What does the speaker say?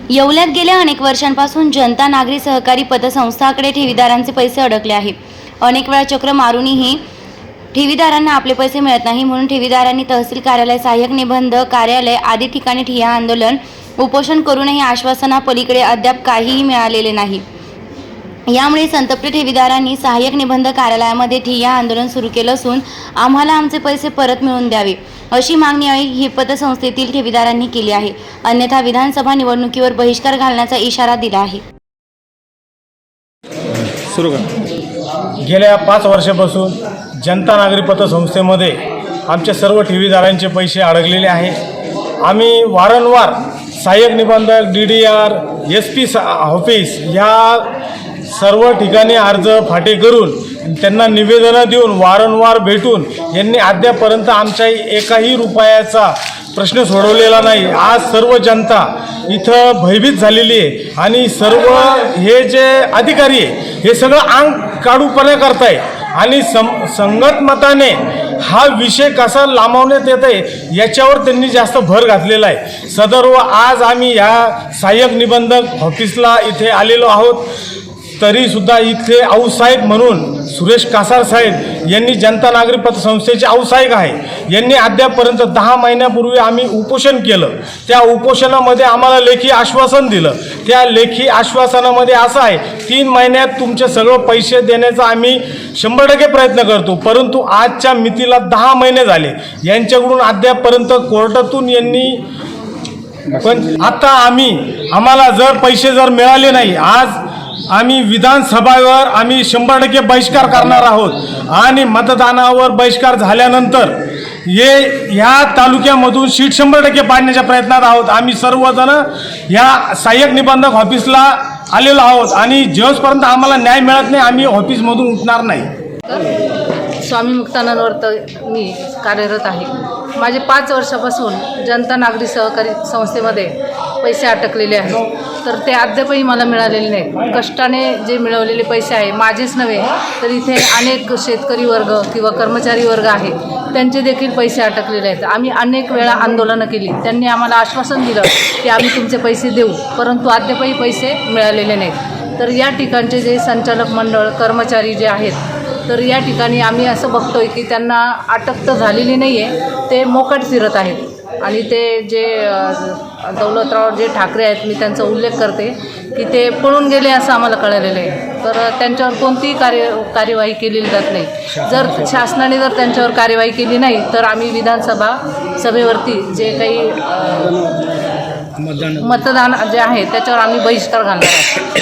येवल्यात गेल्या अनेक वर्षांपासून जनता नागरी सहकारी पतसंस्थाकडे ठेवीदारांचे पैसे अडकले आहेत. अनेक वेळा चक्र मारूनही ठेवीदारांना आपले पैसे मिळत नाही. म्हणून ठेवीदारांनी तहसील कार्यालय, सहाय्यक निबंधक कार्यालय आदी ठिकाणी ठिय्या आंदोलन, उपोषण करूनही आश्वासनापलीकडे अद्याप काहीही मिळालेले नाही. यामुळे संतप्त ठेवीदारांनी सहाय्यक निबंधक कार्यालयामध्ये ठिय्या आंदोलन सुरू केलं असून आम्हाला आमचे पैसे परत मिळवून द्यावे अशी मागणी ही पतसंस्थेतील ठेवीदारांनी केली आहे. अन्यथा विधानसभा निवडणुकीवर बहिष्कार घालण्याचा इशारा दिला आहे. सुरू करा. गेल्या 5 वर्षापासून जनता नागरी पतसंस्थेमध्ये आमचे सर्व ठेवीदारांचे पैसे अडकलेले आहे. आम्ही वारंवार सहाय्यक निबंधक, DDR, SP ऑफिस या सर्व ठिकाणी अर्ज फाटे करून त्यांना निवेदनं देऊन वारंवार भेटून यांनी अद्यापर्यंत आमच्या एकाही रुपयाचा प्रश्न सोडवलेला नाही. आज सर्व जनता इथं भयभीत झालेली आहे आणि सर्व हे जे अधिकारी आहे हे सगळं अंग काढूपणे करताय आणि संगतमताने हा विषय कसा लांबवण्यात येत आहे याच्यावर त्यांनी जास्त भर घातलेला आहे. सदर्व आज आम्ही ह्या सहाय्यक निबंधक ऑफिसला इथे आलेलो आहोत. तरीसुद्धा इथले आऊसाहेब म्हणून सुरेश कासार साहेब यांनी जनता नागरी पतसंस्थेचे आऊसाहेब आहे. यांनी अद्यापर्यंत 10 महिन्यापूर्वी आम्ही उपोषण केलं. त्या उपोषणामध्ये आम्हाला लेखी आश्वासन दिलं. त्या लेखी आश्वासनामध्ये असं आहे 3 महिन्यात तुमचे सगळं पैसे देण्याचा आम्ही 100% प्रयत्न करतो. परंतु आजच्या मितीला 10 महिने झाले. यांच्याकडून अद्यापर्यंत कोर्टातून यांनी पण आता आम्हाला जर पैसे मिळाले नाही, आज आम्ही विधानसभावर 100% बहिष्कार करणार आहोत आणि मतदानावर बहिष्कार झाल्यानंतर ह्या तालुक्यामधून सीट 100% पाडण्याच्या प्रयत्नात आहोत. आम्ही सर्वजण ह्या सहाय्यक निबंधक ऑफिसला आलेलो आहोत आणि जेव्हापर्यंत आम्हाला न्याय मिळत नाही आम्ही ऑफिसमधून उठणार नाही. स्वामी मुक्तानंदवर मी कार्यरत आहे. माझे 5 वर्षापासून जनता नागरी सहकारी संस्थेमध्ये पैसे अटकलेले आहेत. तर ते अद्यापही मला मिळालेले नाहीत. कष्टाने जे मिळवलेले पैसे आहे माझेच नव्हे तर इथे अनेक शेतकरी वर्ग किंवा कर्मचारी वर्ग आहे त्यांचे देखील पैसे अटकलेले आहेत. आम्ही अनेक वेळा आंदोलनं केली. त्यांनी आम्हाला आश्वासन दिलं की आम्ही तुमचे पैसे देऊ, परंतु अद्यापही पैसे मिळालेले नाहीत. तर या ठिकाणचे जे संचालक मंडळ, कर्मचारी जे आहेत तर या ठिकाणी आम्ही असं बघतोय की त्यांना अटक तर झालेली नाही आहे, ते मोकाट फिरत आहेत. आणि ते जे दौलतराव ठाकरे आहेत, मी त्यांचा उल्लेख करते की ते पळून गेले असं आम्हाला कळलेलं आहे. तर त्यांच्यावर कोणतीही कार्यवाही केलेली जात नाही. जर शासनाने त्यांच्यावर कार्यवाही केली नाही तर आम्ही विधानसभा सभेवरती जे काही मतदान जे आहे त्याच्यावर आम्ही बहिष्कार घालणार आहोत.